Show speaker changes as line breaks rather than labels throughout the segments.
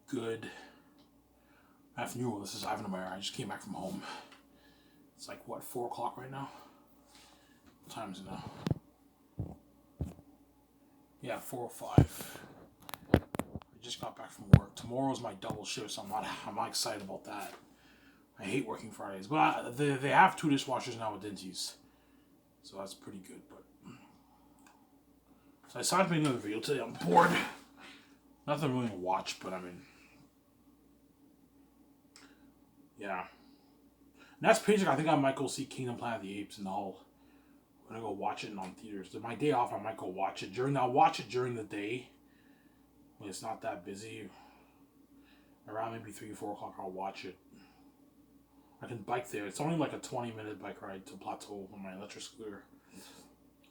Good afternoon. Well, this is Ivan Meyer. I just came back from home. It's like, what, 4 o'clock right now? What time is it now? Yeah, 4:05. I just got back from work. Tomorrow's my double shift, so I'm not excited about that. I hate working Fridays, but they have 2 dishwashers now with Dinties, so that's pretty good. But so I decided to make another video today. I'm bored. Nothing really to watch, but I mean, yeah. Next paycheck, I think I might go see Kingdom Planet of the Apes, and I'm gonna go watch it on theaters. My day off, I might go watch it I'll watch it during the day when it's not that busy. Around maybe 3 or 4 o'clock, I'll watch it. I can bike there. It's only like a 20-minute bike ride to Plateau on my electric scooter.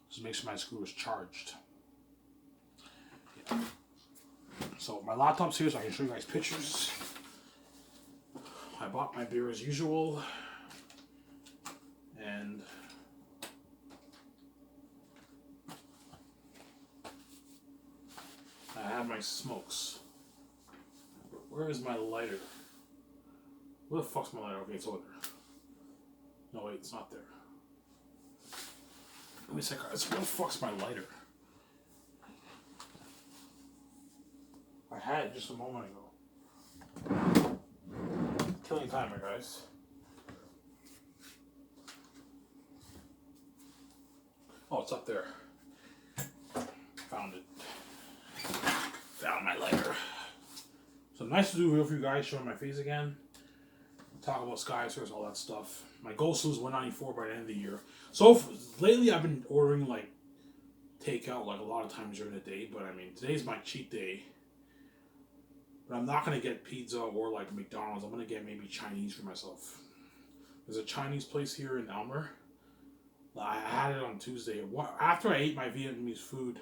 Just make sure my scooter's charged. Yeah. So my laptop's here, so I can show you guys pictures. I bought my beer as usual, and I have my smokes. Where is my lighter? Where the fuck's my lighter? Okay, it's over there. No, wait, it's not there. Let me check. Where the fuck's my lighter? I had it just a moment ago. Killing time, my guys. Oh, it's up there. Found it. Found my lighter. So nice to do here for you guys, showing my face again. Talk about Skiv Source, all that stuff. My goal is to lose 194 by the end of the year. So lately I've been ordering like takeout like a lot of times during the day, but I mean today's my cheat day. But I'm not gonna get pizza or like McDonald's. I'm gonna get maybe Chinese for myself. There's a Chinese place here in Elmer. I had it on Tuesday. After I ate my Vietnamese food,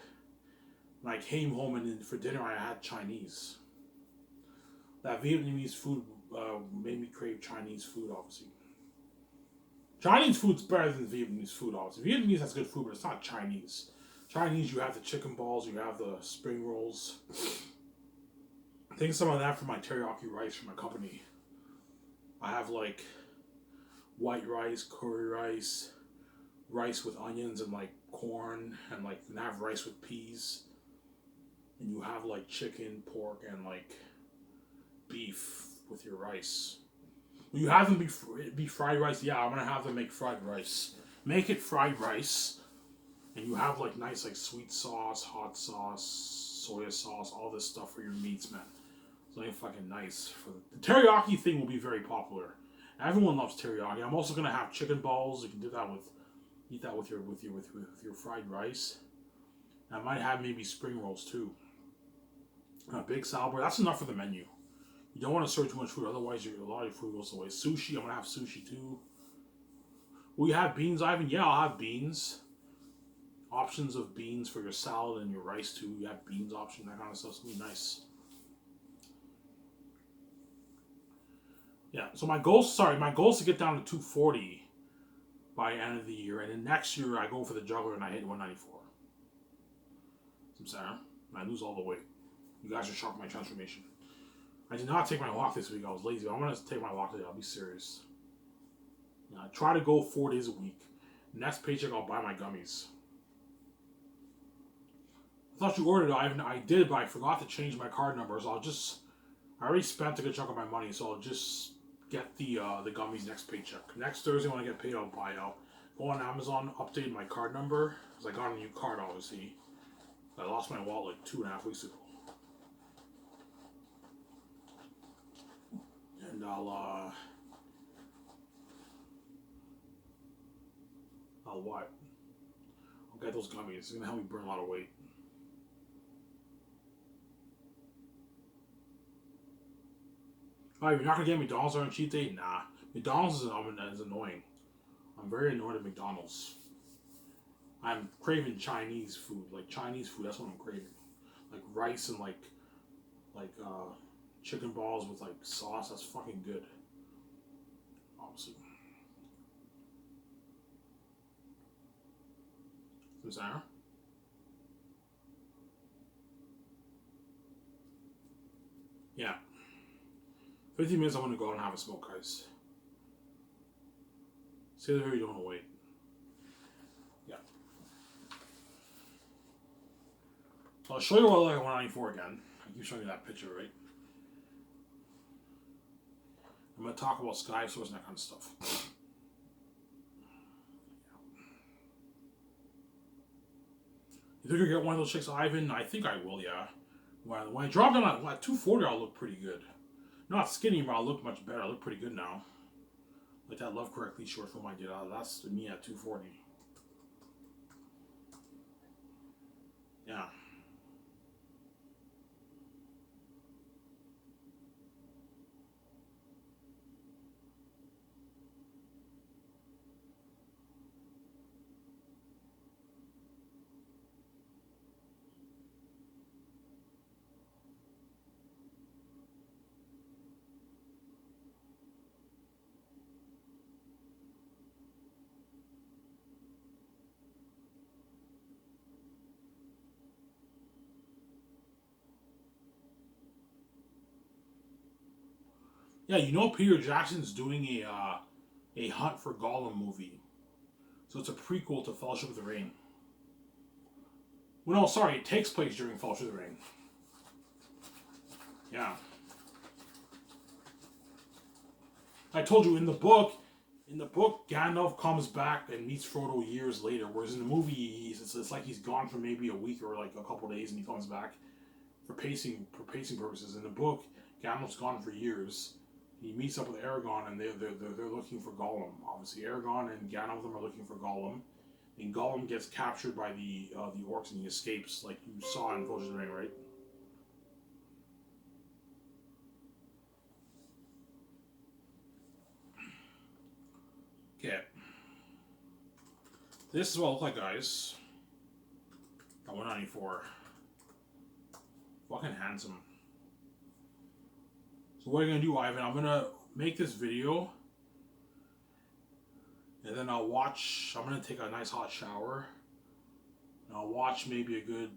when I came home and then for dinner I had Chinese. That Vietnamese food made me crave Chinese food, obviously. Chinese food's better than Vietnamese food, obviously. Vietnamese has good food, but it's not Chinese. Chinese, you have the chicken balls, you have the spring rolls. I think some of that for my teriyaki rice from my company. I have like white rice, curry rice, rice with onions and like corn, and like you can have rice with peas. And you have like chicken, pork, and like beef with your rice. Will you have them be fried rice? Yeah, I'm gonna have them make fried rice. Make it fried rice, and you have like nice like sweet sauce, hot sauce, soya sauce, all this stuff for your meats, man. It's like fucking nice. The teriyaki thing will be very popular. Everyone loves teriyaki. I'm also gonna have chicken balls. You can do that eat that with your fried rice. I might have maybe spring rolls too. A big salad bar. That's enough for the menu. You don't want to serve too much food, otherwise a lot of your food goes away. Sushi, I'm gonna have sushi too. Will you have beans, Ivan? Yeah, I'll have beans. Options of beans for your salad and your rice too. You have beans option, that kind of stuff's gonna be nice. Yeah, so my goal is to get down to 240 by the end of the year, and then next year I go for the juggler and I hit 194. I'm saying, and I lose all the weight. You guys are shocked my transformation. I did not take my walk this week. I was lazy. I'm gonna take my walk today. I'll be serious. I try to go 4 days a week. Next paycheck, I'll buy my gummies. I thought you ordered it, Ivan. I did, but I forgot to change my card number. So I already spent a good chunk of my money, so I'll just get the gummies next paycheck. Next Thursday when I get paid, I'll buy out. Go on Amazon, update my card number, because I got a new card, obviously. I lost my wallet like 2.5 weeks ago. And I'll what? I'll get those gummies. It's gonna help me burn a lot of weight. Alright, you're not gonna get McDonald's on a cheat day? Nah. McDonald's is annoying. I'm very annoyed at McDonald's. I'm craving Chinese food. Like Chinese food, that's what I'm craving. Like rice and like chicken balls with like sauce, that's fucking good. Obviously. Sarah? Yeah. 15 minutes, I'm going to go out and have a smoke, guys. Stay there, you don't want to wait. Yeah. So I'll show you what I look like at 194 again. I keep showing you that picture, right? I'm going to talk about Skiv Source and that kind of stuff. You think you'll get one of those chicks, Ivan? I think I will, yeah. When I drop down at 240, I'll look pretty good. Not skinny, but I'll look much better. I look pretty good now. Like that Love Correctly short film I did. That's me at 240. Yeah. Yeah, you know Peter Jackson's doing a Hunt for Gollum movie. So it's a prequel to Fellowship of the Ring. Well, no, sorry, it takes place during Fellowship of the Ring. Yeah. I told you in the book, Gandalf comes back and meets Frodo years later, whereas in the movie, it's like he's gone for maybe a week or like a couple days, and he comes back for pacing purposes. In the book, Gandalf's gone for years. He meets up with Aragorn, and they're looking for Gollum. Obviously, Aragorn and Gandalf of them are looking for Gollum, and Gollum gets captured by the orcs and he escapes, like you saw in Fellowship of the Ring, right? Okay. This is what I look like, guys. At 194. Fucking handsome. So what are you gonna do, Ivan? I'm gonna make this video, and then I'm gonna take a nice hot shower, and I'll watch maybe a good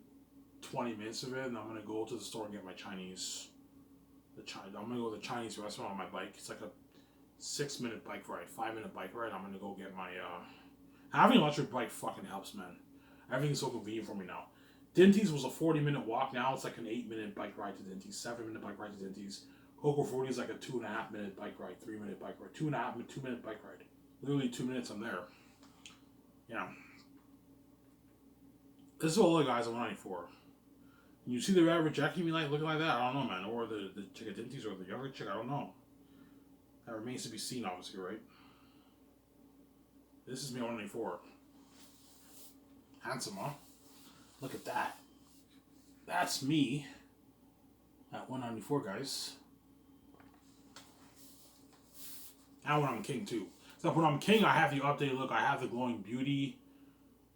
20 minutes of it, and I'm gonna go to the store and get my Chinese. I'm gonna go to the Chinese restaurant on my bike. It's like a 6-minute bike ride, 5-minute bike ride. I'm gonna go get my. Having an electric bike fucking helps, man. Everything's so convenient for me now. Dinty's was a 40-minute walk. Now it's like an 8-minute bike ride to Dinty's, 7-minute bike ride to Dinty's. Coco 40 is like a 2.5-minute bike ride, 3-minute bike ride, 2.5-2-minute bike ride. Literally 2 minutes, I'm there. Yeah. This is all the guys at 194. You see the guy rejecting me like looking like that? I don't know, man. Or the chick at Dinty's or the younger chick, I don't know. That remains to be seen, obviously, right? This is me at 194. Handsome, huh? Look at that. That's me at 194, guys. And when I'm king, too. So when I'm king, I have the updated look. I have the glowing beauty,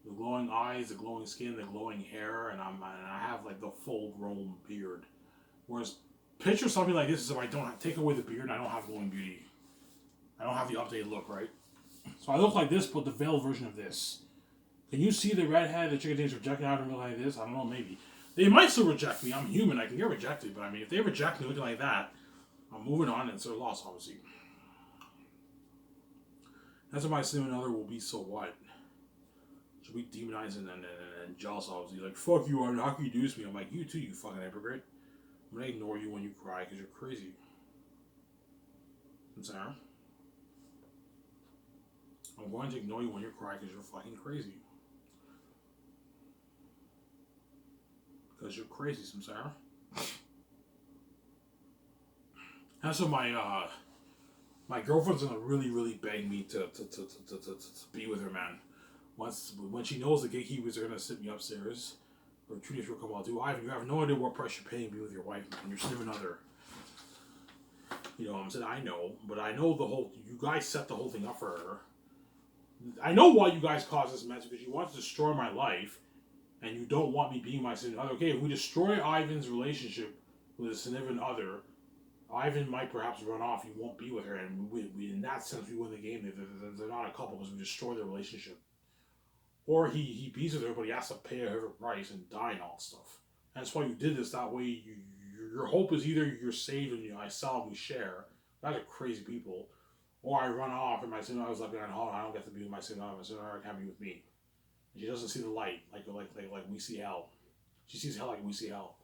the glowing eyes, the glowing skin, the glowing hair, and I have like the full-grown beard. Whereas, picture something like this is if I don't take away the beard and I don't have glowing beauty. I don't have the updated look, right? So I look like this, but the veiled version of this. Can you see the redhead the chicken things rejecting out of me like this? I don't know, maybe. They might still reject me. I'm human. I can get rejected. But I mean, if they reject me looking like that, I'm moving on and it's their loss, obviously. That's why my significant other will be so what? She'll be demonizing and jealous, obviously. Like, fuck you, how can you do this to me? I'm like, you too, you fucking hypocrite. I'm going to ignore you when you cry because you're crazy. I'm sorry. I'm going to ignore you when you cry because you're fucking crazy. Because you're crazy, Samsara. And so my girlfriend's gonna really beg me to be with her, man. When she knows the gatekeepers are gonna sit me upstairs, or Trinity's will come out too. Ivan, you have no idea what price you're paying to be with your wife, man. You're significant other. You know what I'm saying? I know, but I know you guys set the whole thing up for her. I know why you guys caused this mess, because you want to destroy my life, and you don't want me being my significant other. Okay, if we destroy Ivan's relationship with his significant other, Ivan might perhaps run off. He won't be with her, and we in that sense, we win the game. They're not a couple because we destroy their relationship. Or he beats with her, but he has to pay her price and die and all that stuff. And that's why you did this. That way, your hope is either you're saved and I sell and we share. Those are crazy people. Or I run off and my significant other's like, oh, I don't get to be with my significant other. My significant other can't be with me. And she doesn't see the light like we see hell. She sees hell like we see hell.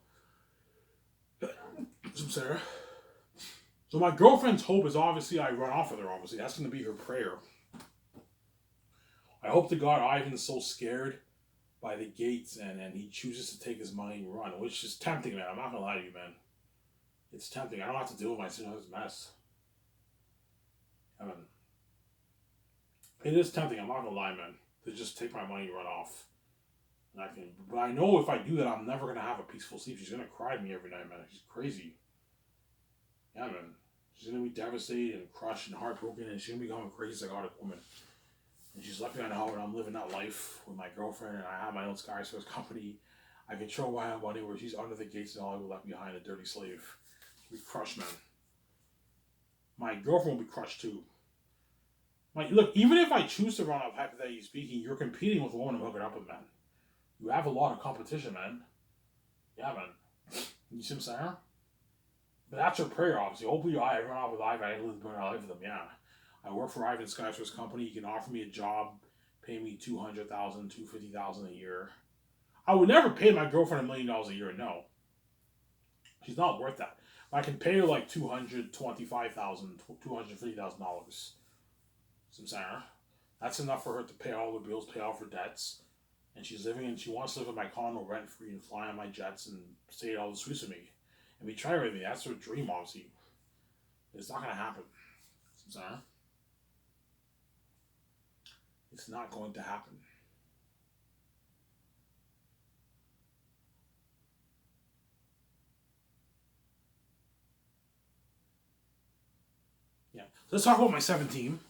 So Sarah. So my girlfriend's hope is obviously I run off with her. Obviously, that's going to be her prayer. I hope to God Ivan's so scared by the gates and he chooses to take his money and run, which is tempting, man. I'm not gonna lie to you, man. It's tempting. I don't have to deal with my sister's mess. I mean, it is tempting. I'm not gonna lie, man, to just take my money and run off. And but I know if I do that, I'm never gonna have a peaceful sleep. She's gonna cry to me every night, man. She's crazy. Yeah, man. She's gonna be devastated and crushed and heartbroken, and she's gonna be going crazy psychotic woman. And she's lucky I know, and I'm living that life with my girlfriend, and I have my own Skiv Source company. I control my own money, where she's under the gates and all I will left behind, a dirty slave. She'll be crushed, man. My girlfriend will be crushed too. Look, even if I choose to run off, hypothetically speaking, you're competing with a woman I'm hooking up with, man. You have a lot of competition, man. Yeah, man. You see what I'm saying? But that's her prayer, obviously. Hopefully I run off with Ivan, I live my life with him, yeah. I work for Ivan's Skiv Source company. He can offer me a job, pay me $200,000, $250,000 a year. I would never pay my girlfriend $1 million a year. No, she's not worth that. I can pay her like $225,000, $250,000. Some Sarah. That's enough for her to pay all the bills, pay off her debts, and she wants to live in my condo rent free and fly on my jets and stay at all the suites with me. And we try everything. That's her dream, obviously. It's not gonna happen. Some Sarah. It's not going to happen. Yeah. So let's talk about my 7 team.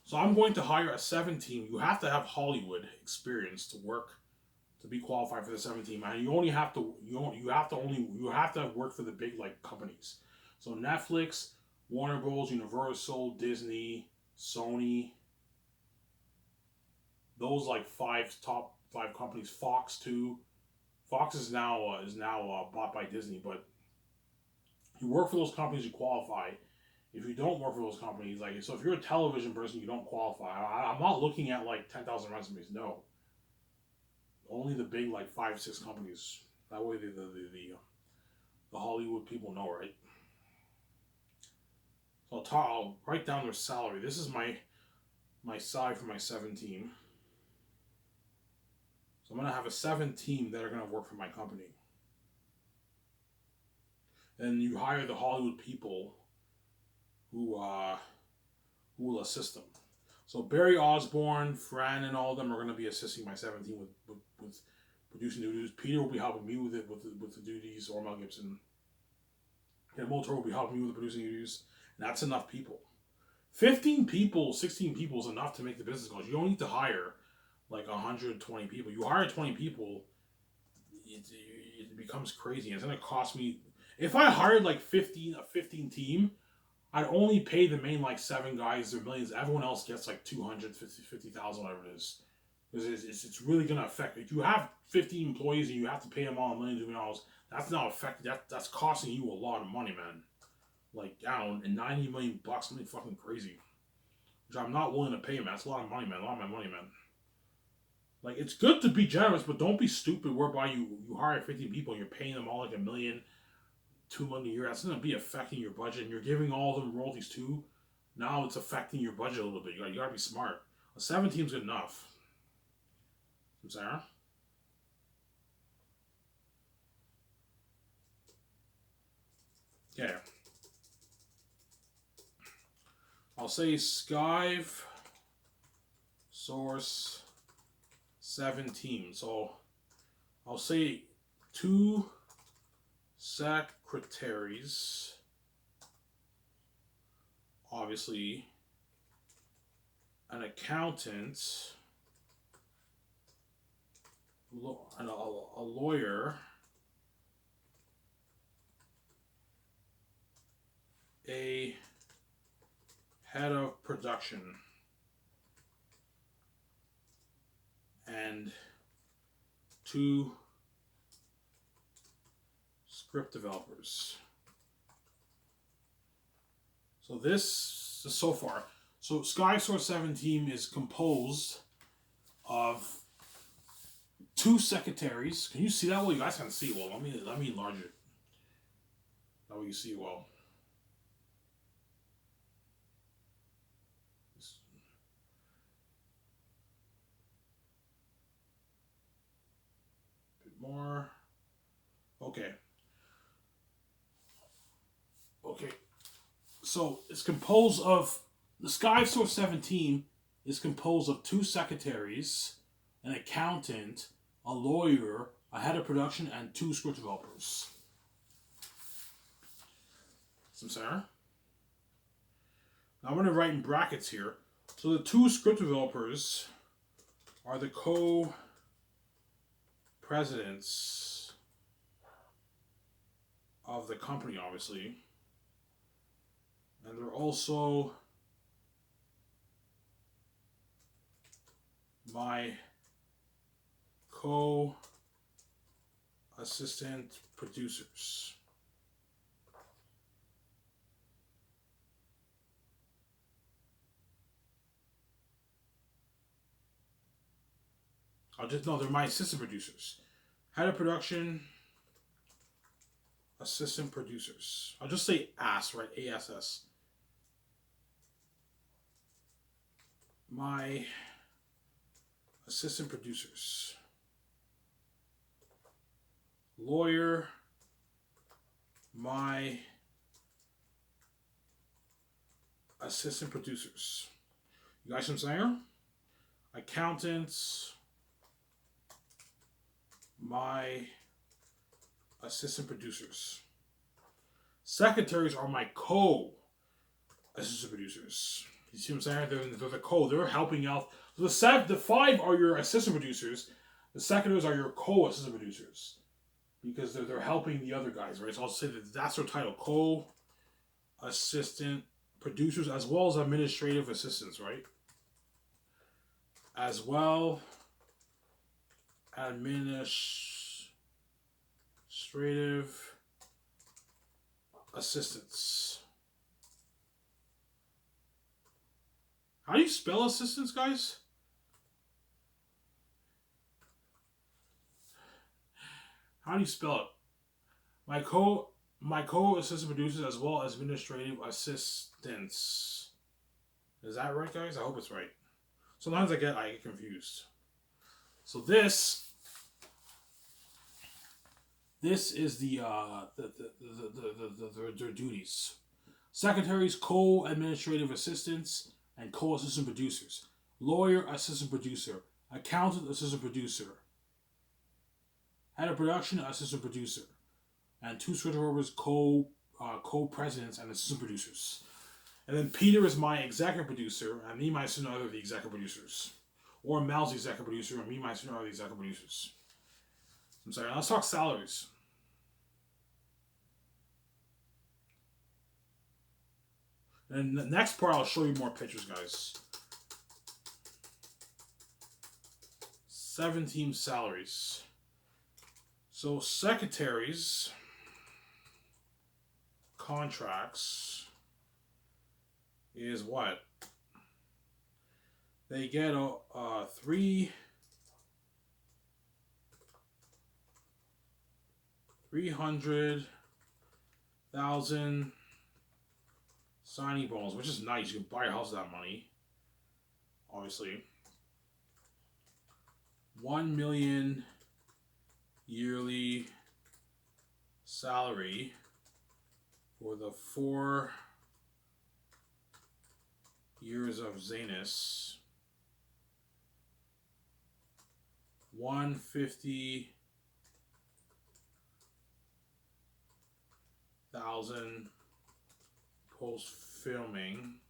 So I'm going to hire a 7 team. You have to have Hollywood experience to work to be qualified for the 7 team. And you only have to you have to work for the big companies. So Netflix, Warner Bros, Universal, Disney, Sony. Those top 5 companies. Fox too. Fox is now bought by Disney, but you work for those companies, you qualify. If you don't work for those companies, so if you're a television person, you don't qualify. I'm not looking at 10,000 resumes. No, only the big 5, 6 companies. That way the Hollywood people know, right? So I'll write down their salary. This is my salary for my 7 team. So I'm going to have a 7 team that are going to work for my company. And you hire the Hollywood people who will assist them. So Barry Osborne, Fran, and all of them are going to be assisting my 7 team with producing duties. Peter will be helping me with the duties, or Mel Gibson. And Motor will be helping me with the producing duties. And that's enough people. 15 people, 16 people is enough to make the business go. You don't need to hire 120 people. You hire 20 people, it becomes crazy. It's going to cost me. If I hired a 15 team, I'd only pay the main 7 guys their millions. Everyone else gets $250,000, whatever it is. Because it's really going to affect. If you have 50 employees and you have to pay them all $1 million, $2 million, that's not affecting. That's costing you a lot of money, man. Down and $90 million, something fucking crazy. Which I'm not willing to pay, man. That's a lot of money, man. A lot of my money, man. It's good to be generous, but don't be stupid whereby you hire 50 people and you're paying them all $1 million, $2 million a year. That's going to be affecting your budget, and you're giving all of them royalties too. Now it's affecting your budget a little bit. You got to be smart. A 7 team's good enough. Sarah? Okay. I'll say Skiv Source 7 teams. So I'll say 2 secretaries. Obviously, an accountant, and a lawyer, a head of production, and 2 script developers. So this is so far. So Skiv Source 7 team is composed of 2 secretaries. Can you see that well? You guys can see it well. Let me enlarge it. That way you see it well. A bit more. Okay. Okay. So it's composed of the Skiv Source 7 team is composed of 2 secretaries, an accountant, a lawyer, a head of production, and 2 script developers. Some Sarah. Now I'm going to write in brackets here. So the 2 script developers are the co-presidents of the company, obviously. And they're also my co-assistant producers. They're my assistant producers. Head of production, assistant producers. I'll just say ASS, right? ASS. My assistant producers. Lawyer, my assistant producers. You guys know what I'm saying? Accountants, my assistant producers. Secretaries are my co-assistant producers. You see what I'm saying? They're the co. They're helping out. So the 5 are your assistant producers. The secretaries are your co-assistant producers. Because they're helping the other guys, right? So I'll say that's their title. Co-assistant producers as well as administrative assistants, right? As well administrative assistants. How do you spell assistants, guys? How do you spell it? My co-assistant producers as well as administrative assistants. Is that right, guys? I hope it's right. Sometimes I get confused. So this is their duties. Secretaries, co-administrative assistants, and co-assistant producers. Lawyer, assistant producer. Accountant, assistant producer. Head of production, assistant producer. And 2 script developers, co-presidents, and assistant producers. And then Peter is my executive producer, and me, my assistant, are the executive producers. Or Mel's the executive producer, and me, my assistant, are the executive producers. I'm sorry, let's talk salaries. And the next part, I'll show you more pictures, guys. 7 team salaries. So secretaries, contracts is what? They get a 300,000 signing bonus, which is nice. You can buy a house with that money. Obviously. 1 million yearly salary for the 4 years of Zanus. 150,000 post filming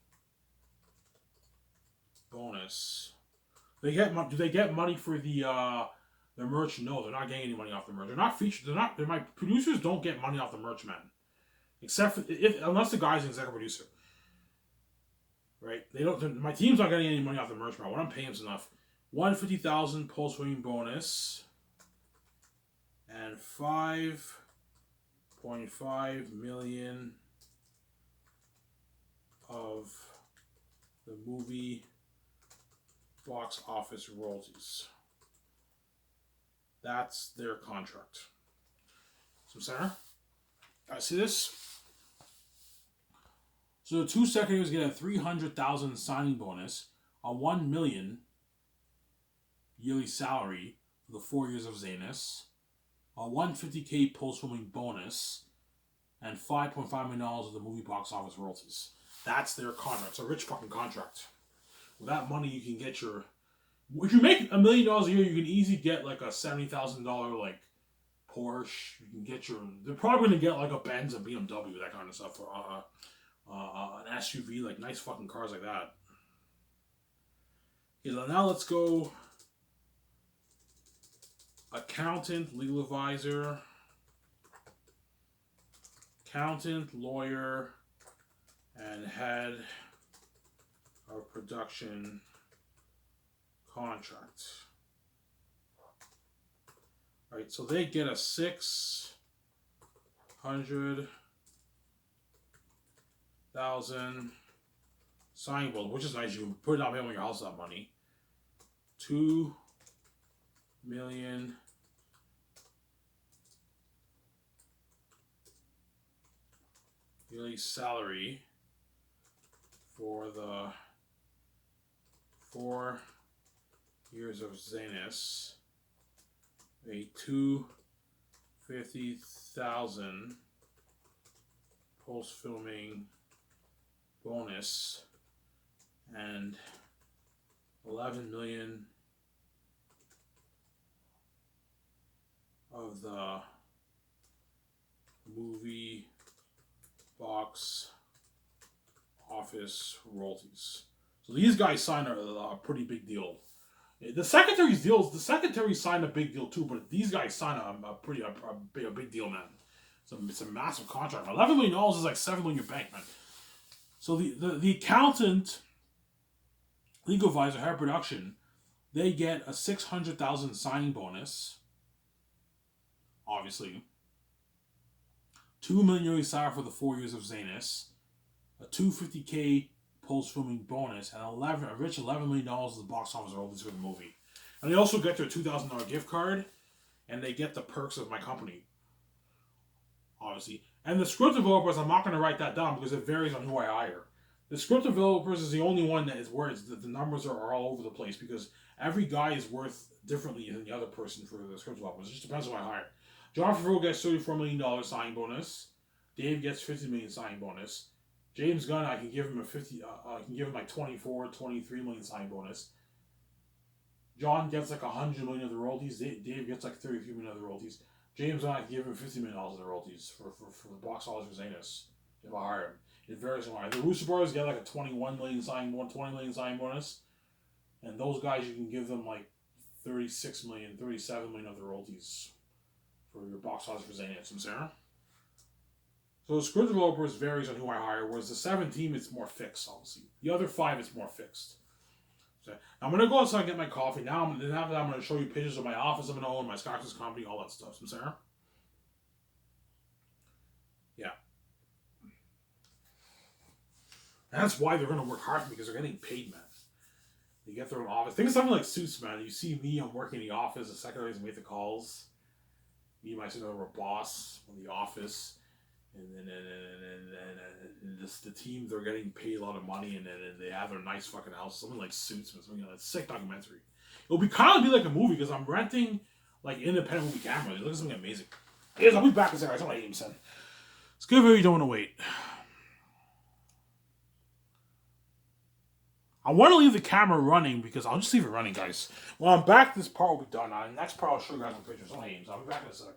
bonus. Do they get money for the merch? No, they're not getting any money off the merch. They're not featured. My producers don't get money off the merch, man. Except for unless the guy's an executive producer, right? They don't. My team's not getting any money off the merch, man. What I'm paying is enough. 150,000 post filming bonus, and 5 5.5 million of the movie box office royalties. That's their contract. So, Sarah, I see this. So the 2 second get a 300,000 signing bonus, a 1 million yearly salary for the 4 years of Zanus, a 150K post-filming bonus, and $5.5 million of the movie box office royalties. That's their contract. It's a rich fucking contract. With that money, you can get your... If you make $1 million a year, you can easily get like a $70,000 like Porsche. You can get your... They're probably going to get like a Benz, a BMW, that kind of stuff. Or an SUV, like nice fucking cars like that. Okay, so now let's go... Accountant, legal advisor, accountant, lawyer, and head of production contract. All right, so they get a 600,000 signing bonus, which is nice. You can put it down payment on your house that money. 2 million yearly salary for the 4 years of Zanus, a 250,000 post-filming bonus, and 11 million of the movie box office royalties. So these guys signed a pretty big deal. The secretaries signed a big deal too, but these guys signed a big deal, man. It's a massive contract. $11 million is like $7 million in your bank, man. So the accountant, legal advisor, head of production, they get a 600,000 signing bonus. Obviously, 2 million yearly salary for the 4 years of Zanus, a 250K post-filming bonus, and a rich $11 million of the box office royalties for the movie. And they also get their $2,000 gift card, and they get the perks of my company, obviously. And the script developers, I'm not going to write that down because it varies on who I hire. The script developers is the only one that is where the numbers are all over the place because every guy is worth differently than the other person for the script developers. It just depends on who I hire. John Favreau gets $34 million signing bonus. Dave gets $50 million signing bonus. James Gunn, I can give him I can give him like 23 million signing bonus. John gets like 100 million of the royalties. Dave gets like 33 million of the royalties. James Gunn, I can give him $50 million of the royalties for the box office for Zanus if I hire him. It varies on. The Russo Brothers get like a 20 million signing bonus, and those guys you can give them like 37 million of the royalties for your box office for Zanus and Sarah. So the script developers varies on who I hire, whereas the 7 team it's more fixed, obviously. The other 5 it's more fixed. So I'm gonna go outside and get my coffee. After that, I'm gonna show you pictures of my office I'm gonna own, my Scottish company, all that stuff. So Sarah. Yeah. And that's why they're gonna work hard because they're getting paid, man. They get their own office. Think of something like Suits, man. You see me, I'm working in the office, the secretaries make the calls. Me and my sister are a boss in the office. And the team, they're getting paid a lot of money, and then they have their nice fucking house. Something like Suits, man. It's a sick documentary. It'll be kind of be like a movie because I'm renting like independent movie cameras. It looks something amazing. Yes, I'll be back in a second. I told my son. It's good if you don't want to wait. I want to leave the camera running because I'll just leave it running, guys. When I'm back, this part will be done. The next part I'll show you guys some pictures. I'll be back in a sec.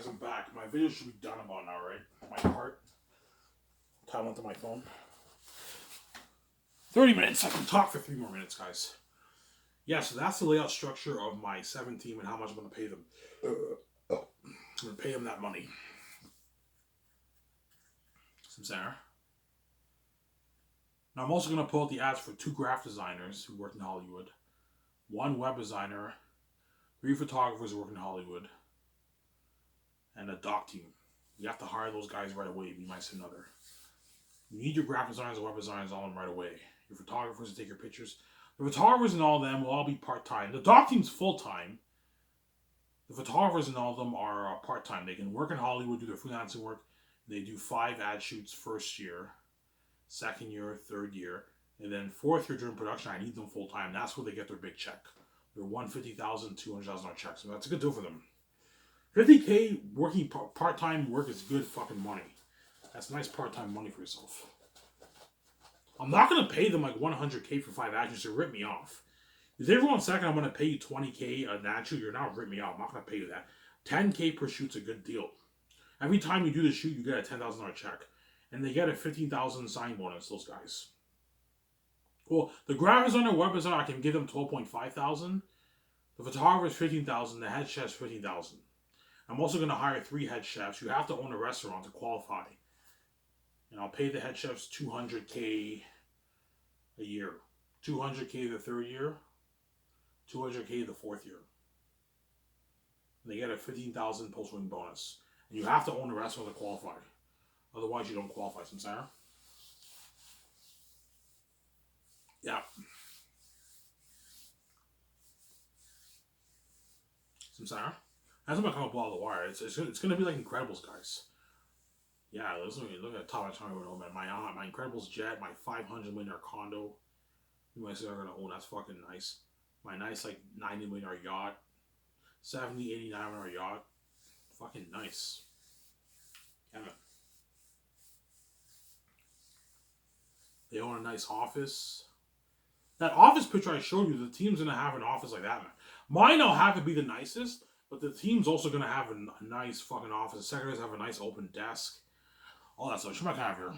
guys, I'm back. My video should be done about now, right? My part. Time onto my phone. 30 minutes. I can talk for 3 more minutes, guys. Yeah, so that's the layout structure of my 7 team and how much I'm going to pay them. I'm going to pay them that money. Some center. Now, I'm also going to pull out the ads for 2 graphic designers who work in Hollywood, 1 web designer, 3 photographers who work in Hollywood, and a doc team. You have to hire those guys right away. You might say another. You need your graphic designers and web designers all of them right away. Your photographers to take your pictures. The photographers and all of them will all be part-time. The doc team's full-time. The photographers and all of them are part-time. They can work in Hollywood, do their freelancing work. They do 5 ad shoots first year, 2nd year, 3rd year, and then 4th year during production. I need them full-time. That's where they get their big check. Their $150,000, $200,000 check. So that's a good deal for them. $50K working part-time work is good fucking money. That's nice part-time money for yourself. I'm not going to pay them like $100K for 5 actions to rip me off. If every 1 second I'm going to pay you $20K an action, you're not ripping me off. I'm not going to pay you that. $10K per shoot's a good deal. Every time you do the shoot, you get a $10,000 check. And they get a $15,000 sign bonus, those guys. Well, the graphic designer, web designer, I can give them $12,500. The photographer is $15,000. The head chef's $15,000. I'm also going to hire 3 head chefs. You have to own a restaurant to qualify. And I'll pay the head chefs $200K a year. $200K the 3rd year. $200K the 4th year. And they get a $15,000 post-win bonus. And you have to own a restaurant to qualify. Otherwise, you don't qualify. Some Sarah? Yeah. Some Sarah? That's not going to come up below the wire. It's going to be like Incredibles, guys. Yeah, listen, look at the top. I'm talking about my Incredibles jet, my $500 million condo. You might say I'm going to own. That's fucking nice. My nice, like, $90 million yacht. $70, $89 million yacht. Fucking nice. Yeah, man. They own a nice office. That office picture I showed you, the team's going to have an office like that, man. Mine don't have to be the nicest, but the team's also going to have a nice fucking office. The secretaries have a nice open desk. All that stuff. Show my camera here.